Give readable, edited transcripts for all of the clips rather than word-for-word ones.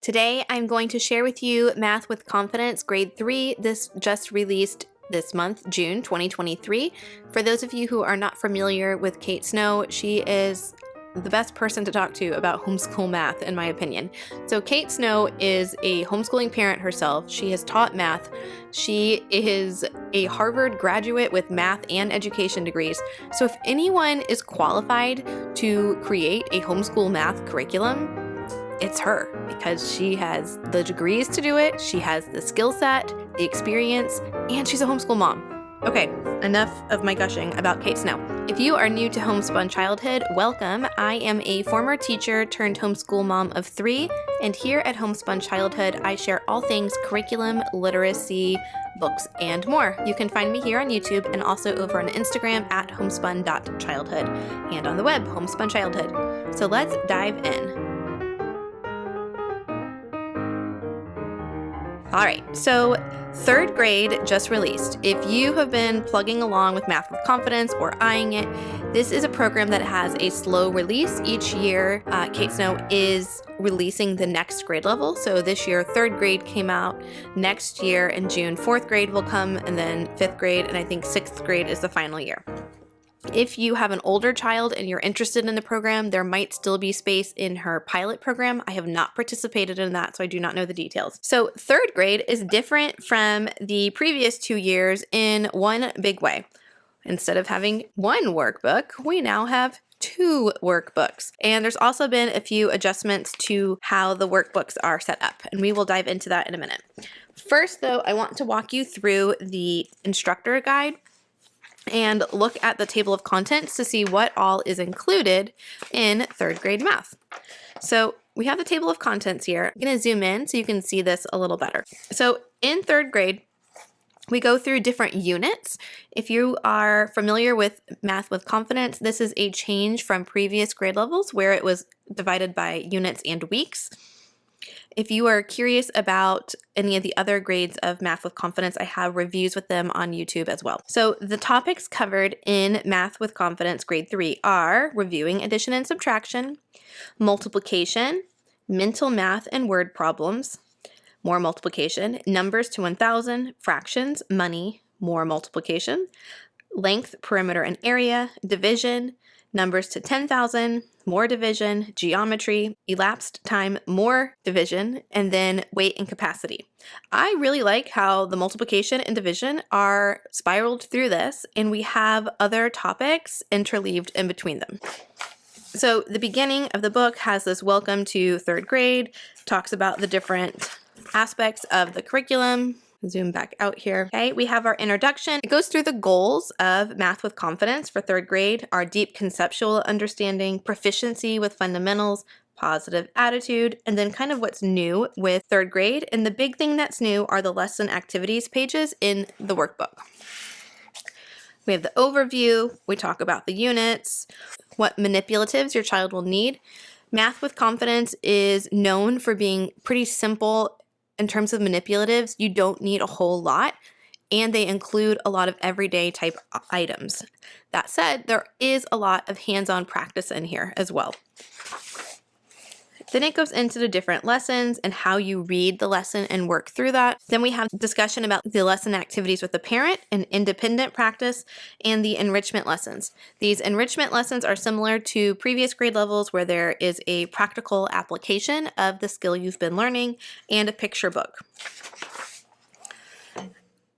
Today, I'm going to share with you Math with Confidence, Grade 3. This just released this month, June 2023. For those of you who are not familiar with Kate Snow, she is the best person to talk to about homeschool math, in my opinion. So Kate Snow is a homeschooling parent herself. She has taught math. She is a Harvard graduate with math and education degrees. So if anyone is qualified to create a homeschool math curriculum, it's her, because she has the degrees to do it, she has the skill set, the experience, and she's a homeschool mom. Okay, enough of my gushing about Kate Snow. If you are new to Homespun Childhood, welcome. I am a former teacher turned homeschool mom of 3, and here at Homespun Childhood, I share all things curriculum, literacy, books, and more. You can find me here on YouTube and also over on Instagram at homespun.childhood and on the web, Homespun Childhood. So let's dive in. All right, so 3rd grade just released. If you have been plugging along with Math with Confidence or eyeing it, this is a program that has a slow release each year. Kate Snow is releasing the next grade level. So this year, 3rd grade came out. Next year in June, 4th grade will come, and then 5th grade, and I think 6th grade is the final year. If you have an older child and you're interested in the program, there might still be space in her pilot program. I have not participated in that, so I do not know the details. So 3rd grade is different from the previous 2 years in one big way. Instead of having one workbook, we now have 2 workbooks. And there's also been a few adjustments to how the workbooks are set up, and we will dive into that in a minute. First, though, I want to walk you through the instructor guide and look at the table of contents to see what all is included in 3rd grade math. So we have the table of contents here. I'm going to zoom in so you can see this a little better. So in 3rd grade, we go through different units. If you are familiar with Math with Confidence, this is a change from previous grade levels where it was divided by units and weeks. If you are curious about any of the other grades of Math with Confidence, I have reviews with them on YouTube as well. So the topics covered in Math with Confidence Grade 3 are reviewing addition and subtraction, multiplication, mental math and word problems, more multiplication, numbers to 1,000, fractions, money, more multiplication, length, perimeter, and area, division, numbers to 10,000, more division, geometry, elapsed time, more division, and then weight and capacity. I really like how the multiplication and division are spiraled through this, and we have other topics interleaved in between them. So the beginning of the book has this welcome to 3rd grade, talks about the different aspects of the curriculum. Zoom back out here. Okay, we have our introduction. It goes through the goals of Math with Confidence for 3rd grade, our deep conceptual understanding, proficiency with fundamentals, positive attitude, and then kind of what's new with 3rd grade. And the big thing that's new are the lesson activities pages in the workbook. We have the overview. We talk about the units, what manipulatives your child will need. Math with Confidence is known for being pretty simple. In terms of manipulatives, you don't need a whole lot, and they include a lot of everyday type items. That said, there is a lot of hands-on practice in here as well. Then it goes into the different lessons and how you read the lesson and work through that. Then we have discussion about the lesson activities with the parent and independent practice and the enrichment lessons. These enrichment lessons are similar to previous grade levels where there is a practical application of the skill you've been learning and a picture book.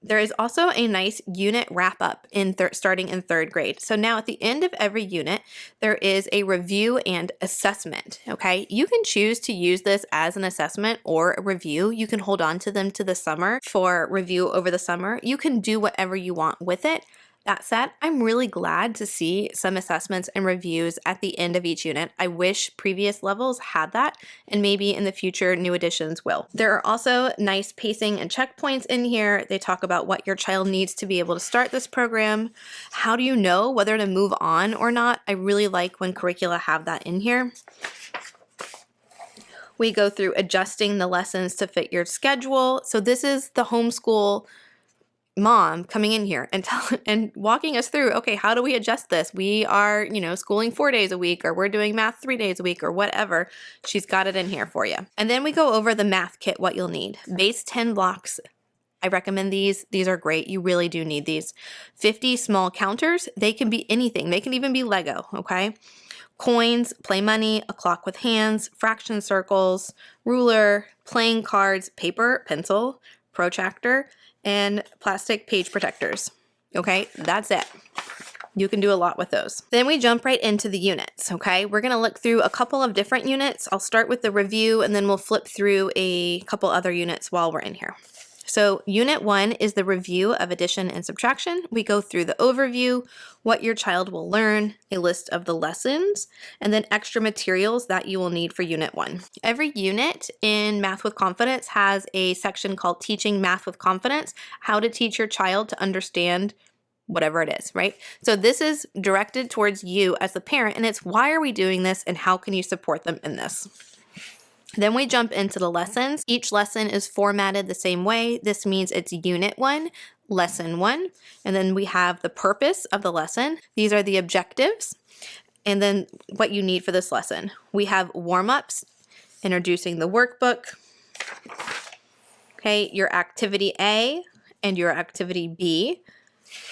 There is also a nice unit wrap-up starting in 3rd grade. So now at the end of every unit, there is a review and assessment, okay? You can choose to use this as an assessment or a review. You can hold on to them to the summer for review over the summer. You can do whatever you want with it. That said, I'm really glad to see some assessments and reviews at the end of each unit. I wish previous levels had that, and maybe in the future new editions will. There are also nice pacing and checkpoints in here. They talk about what your child needs to be able to start this program. How do you know whether to move on or not? I really like when curricula have that in here. We go through adjusting the lessons to fit your schedule. So this is the homeschool mom coming in here and and walking us through, okay, how do we adjust this? We are, schooling 4 days a week, or we're doing math 3 days a week, or whatever. She's got it in here for you. And then we go over the math kit, what you'll need. Base 10 blocks. I recommend these. These are great. You really do need these. 50 small counters. They can be anything. They can even be Lego, okay? Coins, play money, a clock with hands, fraction circles, ruler, playing cards, paper, pencil, protractor, and plastic page protectors. Okay, that's it. You can do a lot with those. Then we jump right into the units, okay? We're gonna look through a couple of different units. I'll start with the review, and then we'll flip through a couple other units while we're in here. So Unit 1 is the review of addition and subtraction. We go through the overview, what your child will learn, a list of the lessons, and then extra materials that you will need for Unit 1. Every unit in Math with Confidence has a section called Teaching Math with Confidence, how to teach your child to understand whatever it is, right? So this is directed towards you as the parent, and it's why are we doing this and how can you support them in this? Then we jump into the lessons. Each lesson is formatted the same way. This means it's Unit 1, Lesson 1, and then we have the purpose of the lesson. These are the objectives, and then what you need for this lesson. We have warm-ups, introducing the workbook, okay, your activity A and your activity B,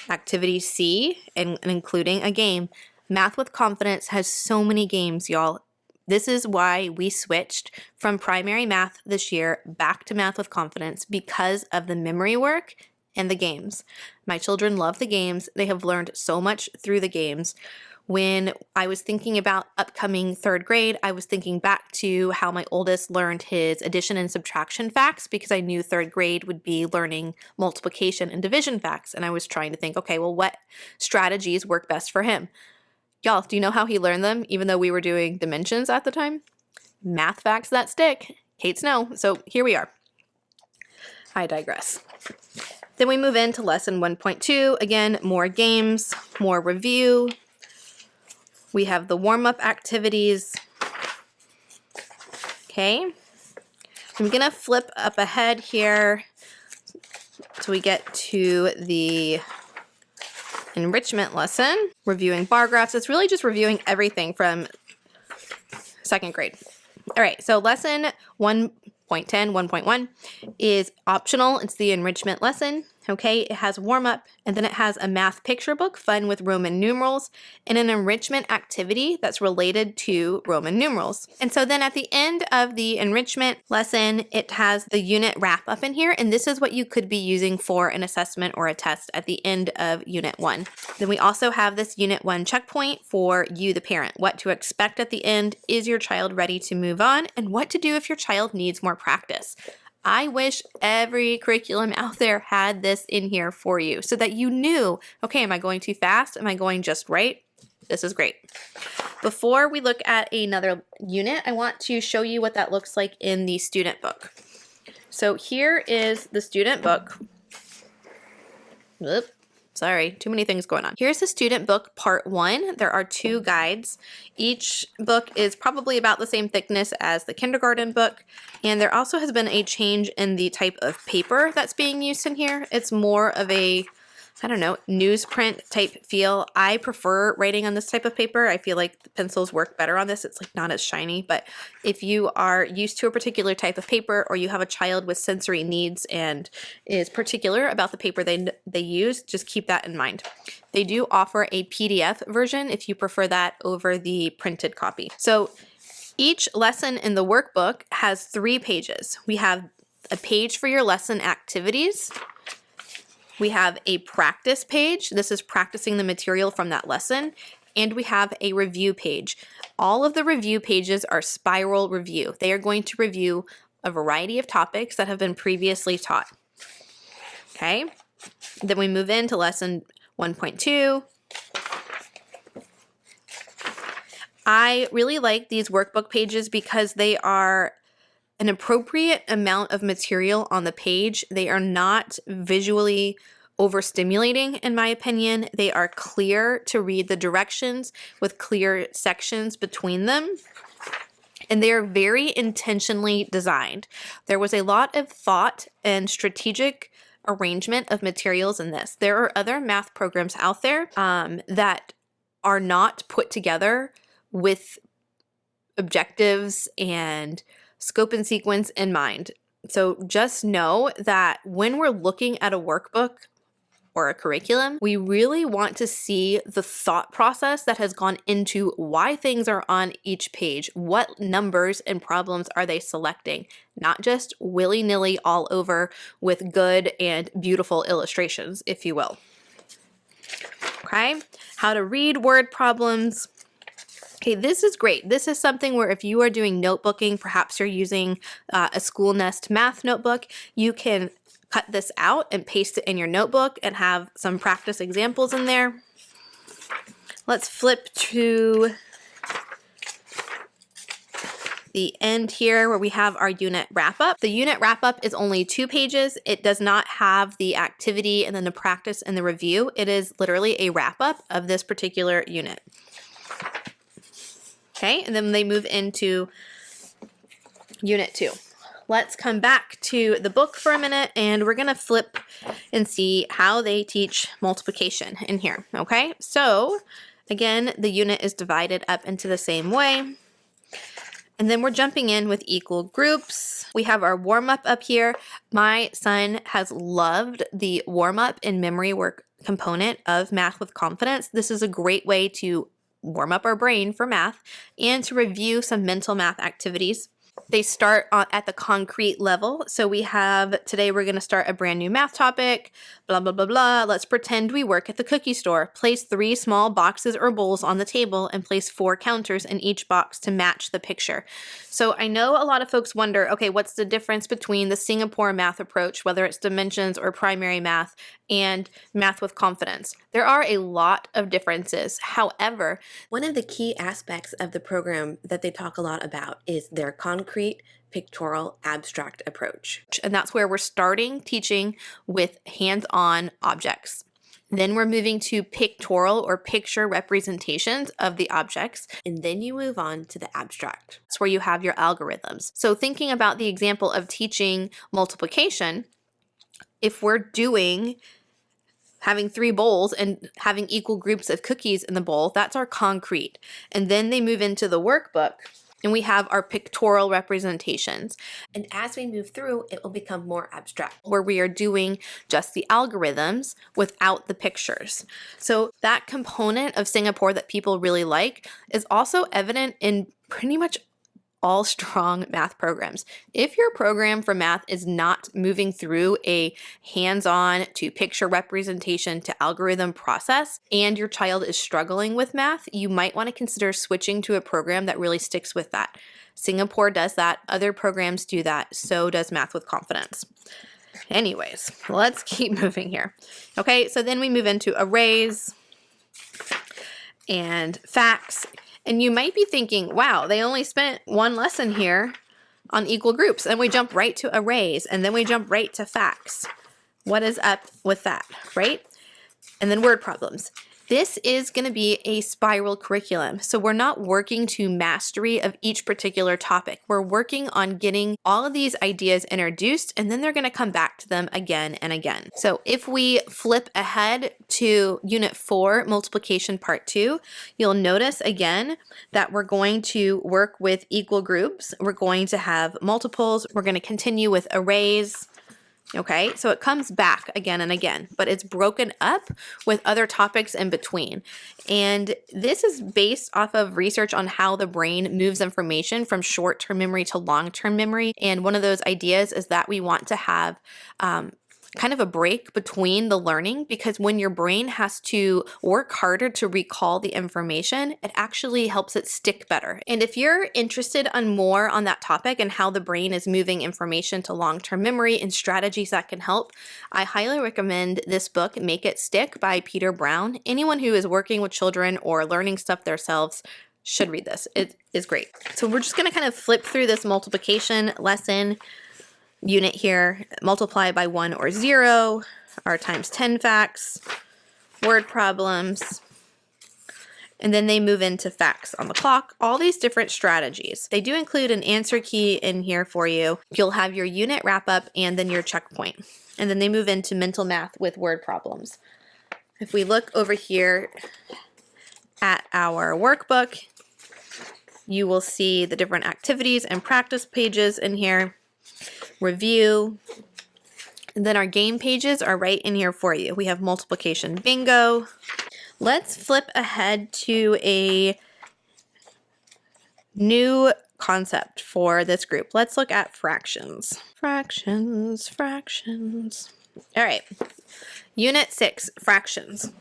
activity C, and including a game. Math with Confidence has so many games, y'all. This is why we switched from primary math this year back to Math with Confidence, because of the memory work and the games. My children love the games. They have learned so much through the games. When I was thinking about upcoming 3rd grade, I was thinking back to how my oldest learned his addition and subtraction facts, because I knew 3rd grade would be learning multiplication and division facts. And I was trying to think, okay, well, what strategies work best for him? Y'all, do you know how he learned them, even though we were doing dimensions at the time? Math facts that stick. Kate Snow. So here we are. I digress. Then we move into lesson 1.2. Again, more games, more review. We have the warm-up activities. Okay. I'm going to flip up ahead here so we get to the enrichment lesson, reviewing bar graphs. It's really just reviewing everything from 2nd grade. All right, so lesson 1.10, 1.1 is optional. It's the enrichment lesson. Okay, it has warm-up, and then it has a math picture book, fun with Roman numerals, and an enrichment activity that's related to Roman numerals. And so then at the end of the enrichment lesson, it has the unit wrap-up in here, and this is what you could be using for an assessment or a test at the end of Unit 1. Then we also have this Unit 1 checkpoint for you, the parent. What to expect at the end, is your child ready to move on, and what to do if your child needs more practice. I wish every curriculum out there had this in here for you so that you knew, okay, am I going too fast? Am I going just right? This is great. Before we look at another unit, I want to show you what that looks like in the student book. So here is the student book. Oop. Sorry, too many things going on. Here's the student book part 1. There are 2 guides. Each book is probably about the same thickness as the kindergarten book. And there also has been a change in the type of paper that's being used in here. It's more of a, I don't know, newsprint type feel. I prefer writing on this type of paper. I feel like the pencils work better on this. It's like not as shiny, but if you are used to a particular type of paper, or you have a child with sensory needs and is particular about the paper they use, just keep that in mind. They do offer a PDF version if you prefer that over the printed copy. So each lesson in the workbook has 3 pages. We have a page for your lesson activities. We have a practice page. This is practicing the material from that lesson. And we have a review page. All of the review pages are spiral review. They are going to review a variety of topics that have been previously taught. Okay. Then we move into lesson 1.2. I really like these workbook pages because they are an appropriate amount of material on the page. They are not visually overstimulating, in my opinion. They are clear to read the directions with clear sections between them. And they are very intentionally designed. There was a lot of thought and strategic arrangement of materials in this. There are other math programs out there that are not put together with objectives and scope and sequence in mind. So just know that when we're looking at a workbook or a curriculum, we really want to see the thought process that has gone into why things are on each page. What numbers and problems are they selecting? Not just willy-nilly all over with good and beautiful illustrations, if you will. Okay, how to read word problems. Okay, this is great. This is something where if you are doing notebooking, perhaps you're using a School Nest math notebook, you can cut this out and paste it in your notebook and have some practice examples in there. Let's flip to the end here where we have our unit wrap-up. The unit wrap-up is only 2 pages. It does not have the activity and then the practice and the review. It is literally a wrap-up of this particular unit. Okay, and then they move into Unit 2. Let's come back to the book for a minute and we're gonna flip and see how they teach multiplication in here, okay? So again, the unit is divided up into the same way. And then we're jumping in with equal groups. We have our warm-up up here. My son has loved the warm-up and memory work component of Math with Confidence. This is a great way to warm up our brain for math and to review some mental math activities. They start at the concrete level. So we have, today we're going to start a brand new math topic, blah, blah, blah, blah. Let's pretend we work at the cookie store. Place 3 small boxes or bowls on the table and place 4 counters in each box to match the picture. So I know a lot of folks wonder, okay, what's the difference between the Singapore math approach, whether it's dimensions or primary math, and Math with Confidence? There are a lot of differences. However, one of the key aspects of the program that they talk a lot about is their concrete, pictorial, abstract approach. And that's where we're starting teaching with hands-on objects. Then we're moving to pictorial or picture representations of the objects, and then you move on to the abstract. That's where you have your algorithms. So thinking about the example of teaching multiplication, if we're having 3 bowls and having equal groups of cookies in the bowl, that's our concrete. And then they move into the workbook and we have our pictorial representations. And as we move through, it will become more abstract, where we are doing just the algorithms without the pictures. So that component of Singapore that people really like is also evident in pretty much all strong math programs. If your program for math is not moving through a hands-on to picture representation to algorithm process and your child is struggling with math, you might want to consider switching to a program that really sticks with that. Singapore does that, other programs do that, so does Math with Confidence. Anyways, let's keep moving here. Okay, so then we move into arrays and facts. And you might be thinking, wow, they only spent 1 lesson here on equal groups. And we jump right to arrays, and then we jump right to facts. What is up with that, right? And then word problems. This is going to be a spiral curriculum. So we're not working to mastery of each particular topic. We're working on getting all of these ideas introduced, and then they're going to come back to them again and again. So if we flip ahead to Unit 4, Multiplication Part 2, you'll notice again that we're going to work with equal groups. We're going to have multiples. We're going to continue with arrays. Okay, so it comes back again and again, but it's broken up with other topics in between. And this is based off of research on how the brain moves information from short-term memory to long-term memory. And one of those ideas is that we want to have kind of a break between the learning, because when your brain has to work harder to recall the information, it actually helps it stick better. And if you're interested on more on that topic and how the brain is moving information to long-term memory and strategies that can help, I highly recommend this book, Make It Stick by Peter Brown. Anyone who is working with children or learning stuff themselves should read this. It is great. So we're just going to kind of flip through this multiplication lesson unit here. Multiply by 1 or 0, our times 10 facts, word problems, And then they move into facts on the clock, all these different strategies. They do include an answer key in here for you. You'll have your unit wrap up and then your checkpoint. And then they move into mental math with word problems. If we look over here at our workbook, you will see the different activities and practice pages in here, review, and then our game pages are right in here for you. We have multiplication bingo. Let's flip ahead to a new concept for this group. Let's look at fractions. Fractions. All right, Unit 6, fractions.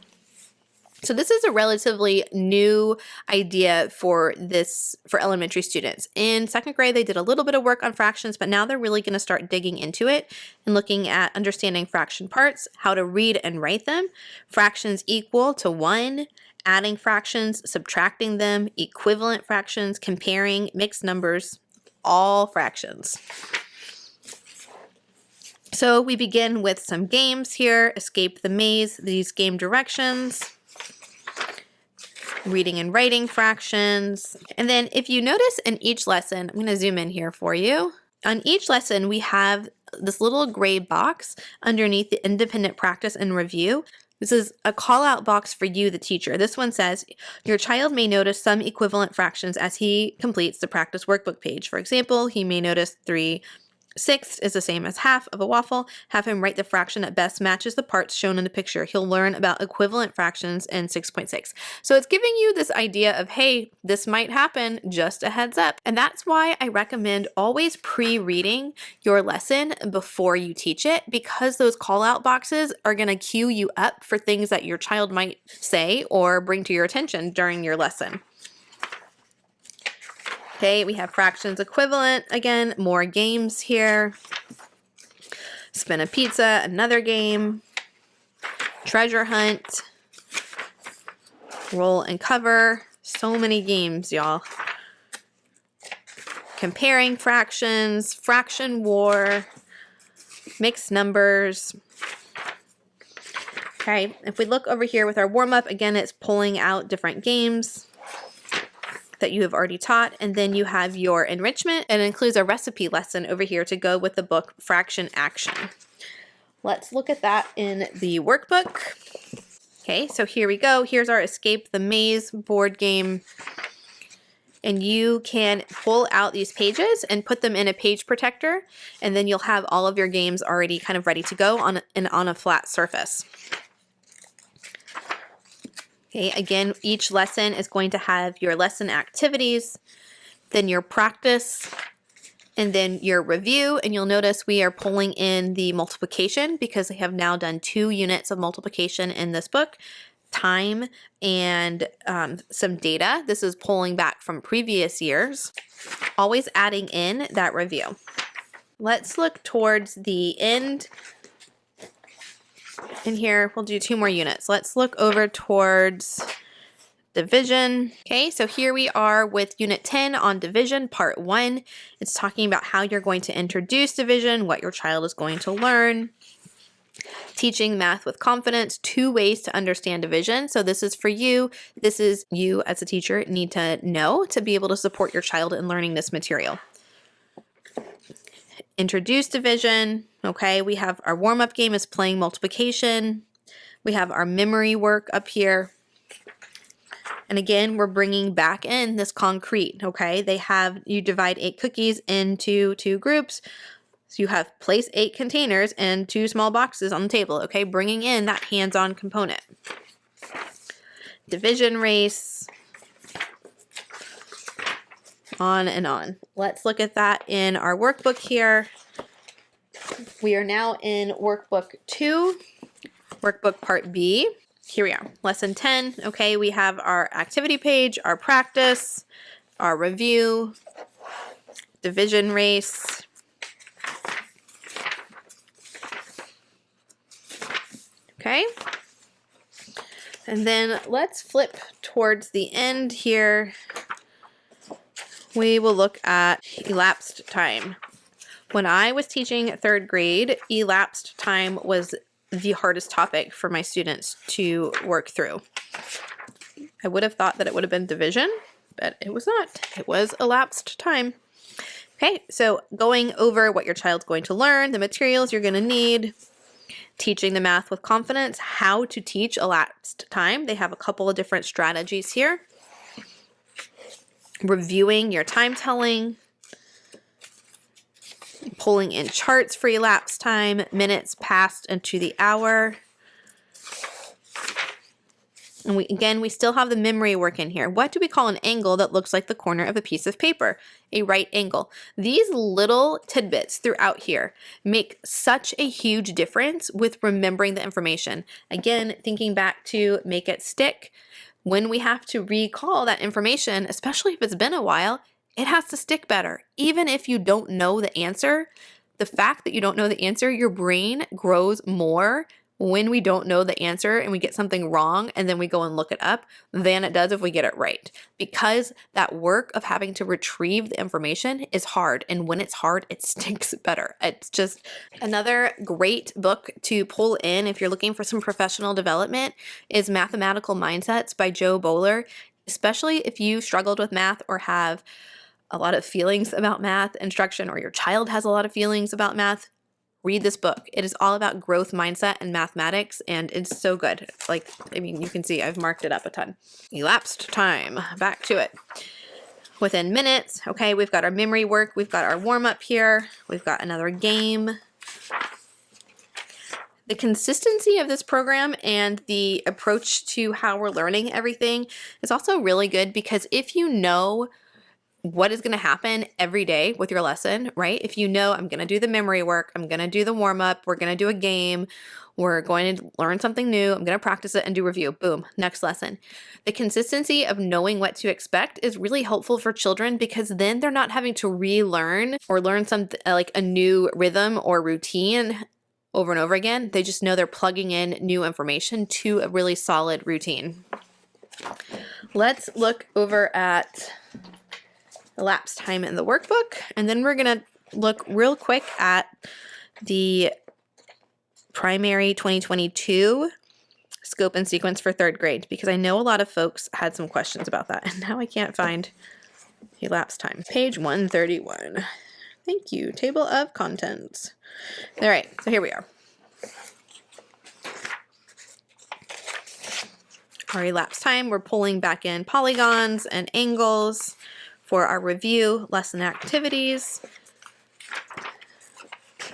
So this is a relatively new idea for elementary students. In second grade, they did a little bit of work on fractions, but now they're really going to start digging into it and looking at understanding fraction parts, how to read and write them, fractions equal to 1, adding fractions, subtracting them, equivalent fractions, comparing, mixed numbers, all fractions. So we begin with some games here. Escape the maze, these game directions. Reading and writing fractions. And then if you notice in each lesson, I'm going to zoom in here for you. On each lesson, we have this little gray box underneath the independent practice and review. This is a call out box for you, the teacher. This one says, your child may notice some equivalent fractions as he completes the practice workbook page. For example, he may notice 3/6 is the same as half of a waffle. Have him write the fraction that best matches the parts shown in the picture. He'll learn about equivalent fractions in 6.6. So it's giving you this idea of, hey, this might happen, just a heads up. And that's why I recommend always pre-reading your lesson before you teach it, because those call out boxes are going to cue you up for things that your child might say or bring to your attention during your lesson. Okay, we have fractions equivalent. Again, more games here. Spin a pizza, another game. Treasure hunt. Roll and cover. So many games, y'all. Comparing fractions, fraction war, mixed numbers. Okay, if we look over here with our warm-up, again, it's pulling out different games that you have already taught, and then you have your enrichment, and it includes a recipe lesson over here to go with the book Fraction Action. Let's look at that in the workbook. Okay, so here we go. Here's our Escape the Maze board game, and you can pull out these pages and put them in a page protector, and then you'll have all of your games already kind of ready to go on a flat surface. Okay, again, each lesson is going to have your lesson activities, then your practice, and then your review. And you'll notice we are pulling in the multiplication because they have now done 2 units of multiplication in this book, time and some data. This is pulling back from previous years, always adding in that review. Let's look towards the end. In here, we'll do 2 more units. Let's look over towards division. Okay, so here we are with Unit 10 on division, Part 1. It's talking about how you're going to introduce division, what your child is going to learn. Teaching math with confidence, 2 ways to understand division. So this is for you. This is you as a teacher need to know to be able to support your child in learning this material. Introduce division. Okay, we have our warm-up game is playing multiplication. We have our memory work up here. And again, we're bringing back in this concrete, okay? You divide 8 cookies into 2 groups. So you have place 8 containers and 2 small boxes on the table, okay? Bringing in that hands-on component. Division race. On and on. Let's look at that in our workbook here. We are now in workbook 2, workbook part B. Here we are, lesson 10. Okay, we have our activity page, our practice, our review, division race. Okay. And then let's flip towards the end here. We will look at elapsed time. When I was teaching 3rd grade, elapsed time was the hardest topic for my students to work through. I would have thought that it would have been division, but it was not. It was elapsed time. Okay, so going over what your child's going to learn, the materials you're going to need, teaching the math with confidence, how to teach elapsed time. They have a couple of different strategies here. Reviewing your time telling, pulling in charts for elapsed time, minutes passed into the hour. And we still have the memory work in here. What do we call an angle that looks like the corner of a piece of paper? A right angle. These little tidbits throughout here make such a huge difference with remembering the information. Again, thinking back to make it stick. When we have to recall that information, especially if it's been a while, it has to stick better. Even if you don't know the answer, the fact that you don't know the answer, your brain grows more when we don't know the answer and we get something wrong and then we go and look it up than it does if we get it right. Because that work of having to retrieve the information is hard. And when it's hard, it sticks better. It's just another great book to pull in if you're looking for some professional development is Mathematical Mindsets by Joe Bowler. Especially if you struggled with math or have a lot of feelings about math instruction, or your child has a lot of feelings about math, read this book. It is all about growth mindset and mathematics, and it's so good. Like, I mean, you can see I've marked it up a ton. Elapsed time, back to it. Within minutes, okay, we've got our memory work, we've got our warm-up here, we've got another game. The consistency of this program and the approach to how we're learning everything is also really good, because if you know what is going to happen every day with your lesson, right? If you know I'm going to do the memory work, I'm going to do the warm-up, we're going to do a game, we're going to learn something new, I'm going to practice it and do review, boom, next lesson. The consistency of knowing what to expect is really helpful for children, because then they're not having to relearn or learn something like a new rhythm or routine over and over again. They just know they're plugging in new information to a really solid routine. Let's look over at elapsed time in the workbook, and then we're going to look real quick at the primary 2022 scope and sequence for third grade, because I know a lot of folks had some questions about that, and now I can't find elapsed time. Page 131. Thank you. Table of contents. All right, so here we are. Our elapsed time, we're pulling back in polygons and angles for our review lesson activities.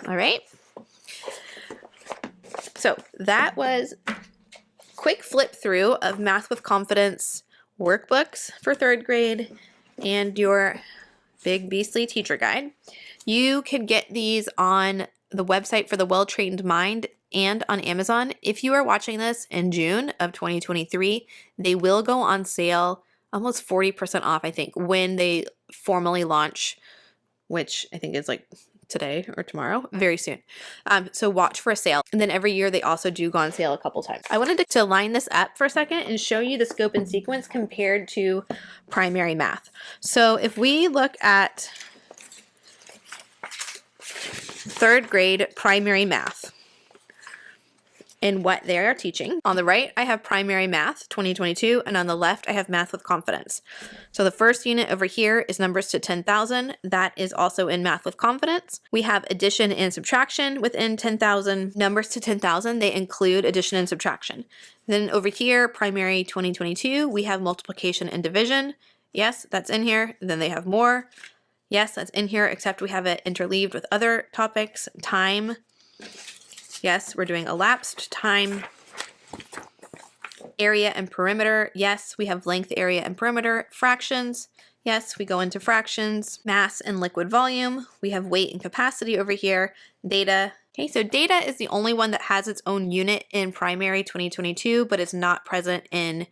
All right. So that was quick flip through of Math with Confidence workbooks for third grade and your Big Beastly Teacher Guide. You can get these on the website for the Well-Trained Mind and on Amazon. If you are watching this in June of 2023, they will go on sale almost 40% off, I think, when they formally launch, which I think is like today or tomorrow, very soon. So watch for a sale. And then every year they also do go on sale a couple times. I wanted to line this up for a second and show you the scope and sequence compared to primary math. So if we look at third grade primary math, in what they are teaching. On the right, I have primary math 2022, and on the left, I have math with confidence. So the first unit over here is numbers to 10,000. That is also in math with confidence. We have addition and subtraction within 10,000. Numbers to 10,000, they include addition and subtraction. Then over here, primary 2022, we have multiplication and division. Yes, that's in here. Then they have more. Yes, that's in here, except we have it interleaved with other topics. Time. Yes, we're doing elapsed time. Area and perimeter. Yes, we have length, area, and perimeter. Fractions. Yes, we go into fractions. Mass and liquid volume. We have weight and capacity over here. Data. Okay, so data is the only one that has its own unit in primary 2022, but is not present in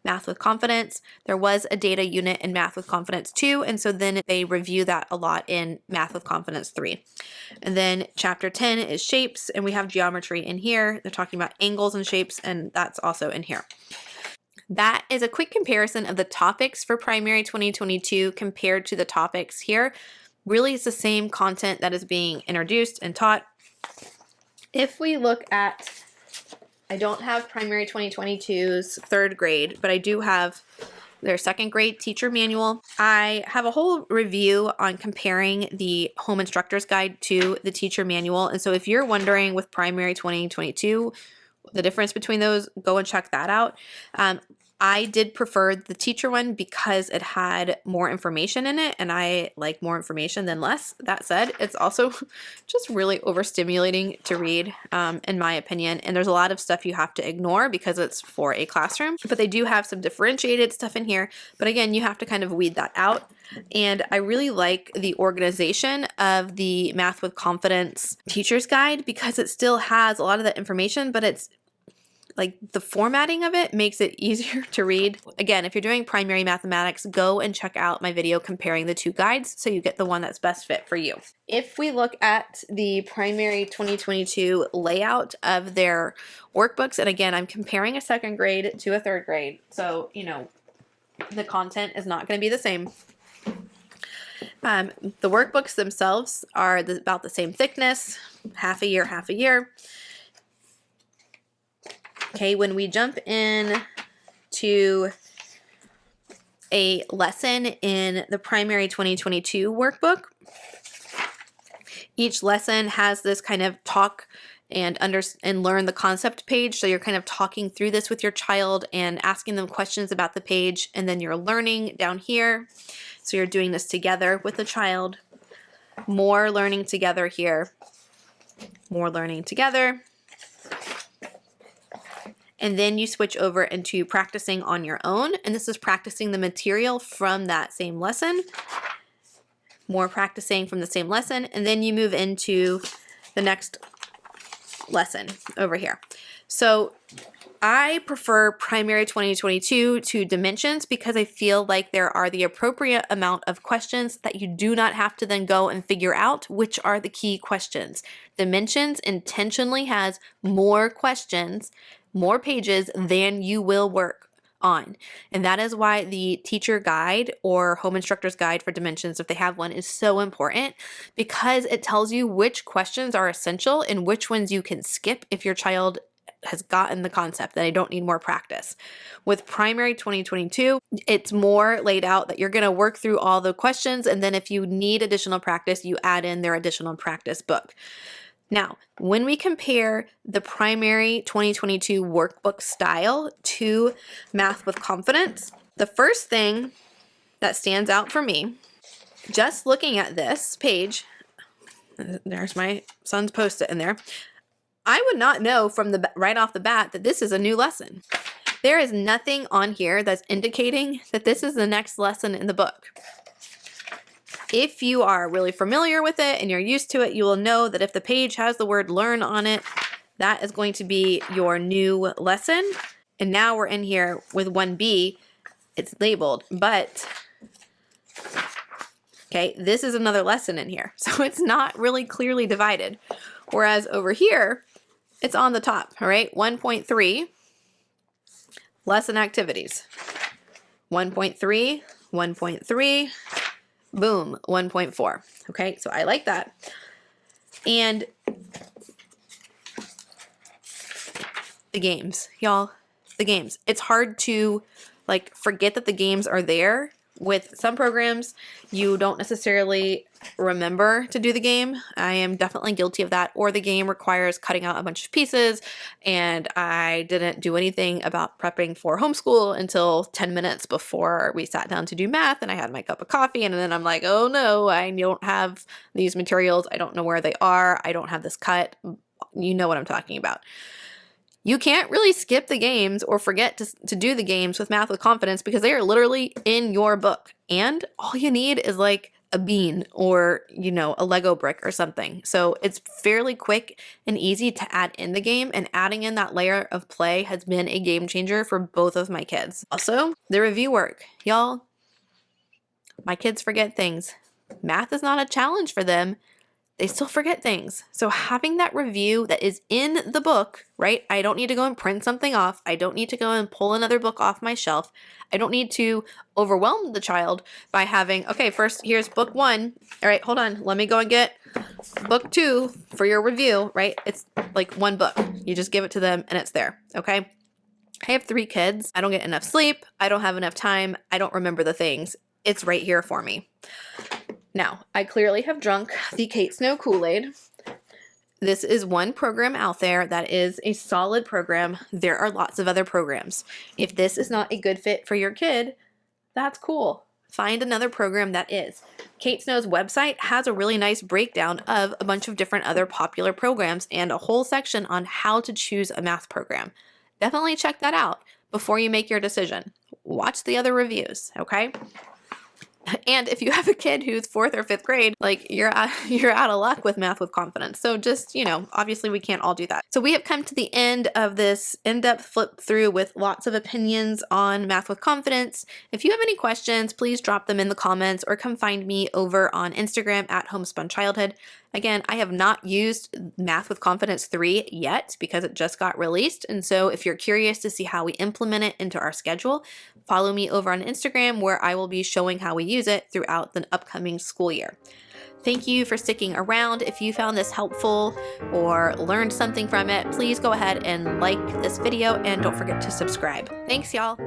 Math with Confidence. There was a data unit in Math with Confidence 2, and so then they review that a lot in Math with Confidence 3. And then chapter 10 is shapes, and we have geometry in here. They're talking about angles and shapes, and that's also in here. That is a quick comparison of the topics for primary 2022 compared to the topics here. Really, it's the same content that is being introduced and taught. If we look at I don't have primary 2022's third grade, but I do have their second grade teacher manual. I have a whole review on comparing the home instructor's guide to the teacher manual. And so if you're wondering with primary 2022, the difference between those, go and check that out. I did prefer the teacher one because it had more information in it, and I like more information than less. That said, it's also just really overstimulating to read, in my opinion, and there's a lot of stuff you have to ignore because it's for a classroom, but they do have some differentiated stuff in here, but again, you have to kind of weed that out. And I really like the organization of the Math with Confidence teacher's guide because it still has a lot of that information, but it's like the formatting of it makes it easier to read. Again, if you're doing primary mathematics, go and check out my video comparing the two guides so you get the one that's best fit for you. If we look at the primary 2022 layout of their workbooks, and again, I'm comparing a second grade to a third grade, so you know the content is not going to be the same. The workbooks themselves are about the same thickness, half a year, half a year. Okay, when we jump in to a lesson in the primary 2022 workbook, each lesson has this kind of talk and learn the concept page. So you're kind of talking through this with your child and asking them questions about the page, and then you're learning down here. So you're doing this together with the child. More learning together here. More learning together. And then you switch over into practicing on your own. And this is practicing the material from that same lesson. More practicing from the same lesson. And then you move into the next lesson over here. So I prefer primary 2022 to dimensions because I feel like there are the appropriate amount of questions that you do not have to then go and figure out which are the key questions. Dimensions intentionally has more questions, more pages than you will work on. And that is why the teacher guide or home instructor's guide for dimensions, if they have one, is so important because it tells you which questions are essential and which ones you can skip if your child has gotten the concept that I don't need more practice. With primary 2022, it's more laid out that you're going to work through all the questions, and then if you need additional practice, you add in their additional practice book. Now, when we compare the primary 2022 workbook style to Math with Confidence, the first thing that stands out for me, just looking at this page, there's my son's post-it in there, I would not know from right off the bat that this is a new lesson. There is nothing on here that's indicating that this is the next lesson in the book. If you are really familiar with it and you're used to it, you will know that if the page has the word learn on it, that is going to be your new lesson. And now we're in here with 1B, it's labeled, but okay, this is another lesson in here. So it's not really clearly divided. Whereas over here, it's on the top, all right? 1.3, lesson activities. 1.3, 1.3, boom, 1.4. Okay, so I like that. And the games, y'all, the games. It's hard to like forget that the games are there. With some programs, you don't necessarily remember to do the game. I am definitely guilty of that. Or the game requires cutting out a bunch of pieces, and I didn't do anything about prepping for homeschool until 10 minutes before we sat down to do math, and I had my cup of coffee, and then I'm like, oh no, I don't have these materials. I don't know where they are. I don't have this cut. You know what I'm talking about. You can't really skip the games or forget to do the games with Math with Confidence because they are literally in your book. And all you need is like a bean or, you know, a Lego brick or something. So it's fairly quick and easy to add in the game, and adding in that layer of play has been a game changer for both of my kids. Also, the review work. Y'all, my kids forget things. Math is not a challenge for them. they still forget things. So having that review that is in the book, right? I don't need to go and print something off. I don't need to go and pull another book off my shelf. I don't need to overwhelm the child by having, okay, first here's book 1. All right, hold on. Let me go and get book 2 for your review, right? It's like one book. You just give it to them and it's there, okay? I have 3 kids. I don't get enough sleep. I don't have enough time. I don't remember the things. It's right here for me. Now, I clearly have drunk the Kate Snow Kool-Aid. This is one program out there that is a solid program. There are lots of other programs. If this is not a good fit for your kid, that's cool. Find another program that is. Kate Snow's website has a really nice breakdown of a bunch of different other popular programs and a whole section on how to choose a math program. Definitely check that out before you make your decision. Watch the other reviews, okay? And if you have a kid who's 4th or 5th grade, like you're out of luck with Math with Confidence. So just, obviously we can't all do that. So we have come to the end of this in-depth flip through with lots of opinions on Math with Confidence. If you have any questions, please drop them in the comments or come find me over on Instagram at Homespun Childhood. Again, I have not used Math with Confidence 3 yet because it just got released. And so if you're curious to see how we implement it into our schedule, follow me over on Instagram where I will be showing how we use it throughout the upcoming school year. Thank you for sticking around. If you found this helpful or learned something from it, please go ahead and like this video and don't forget to subscribe. Thanks, y'all.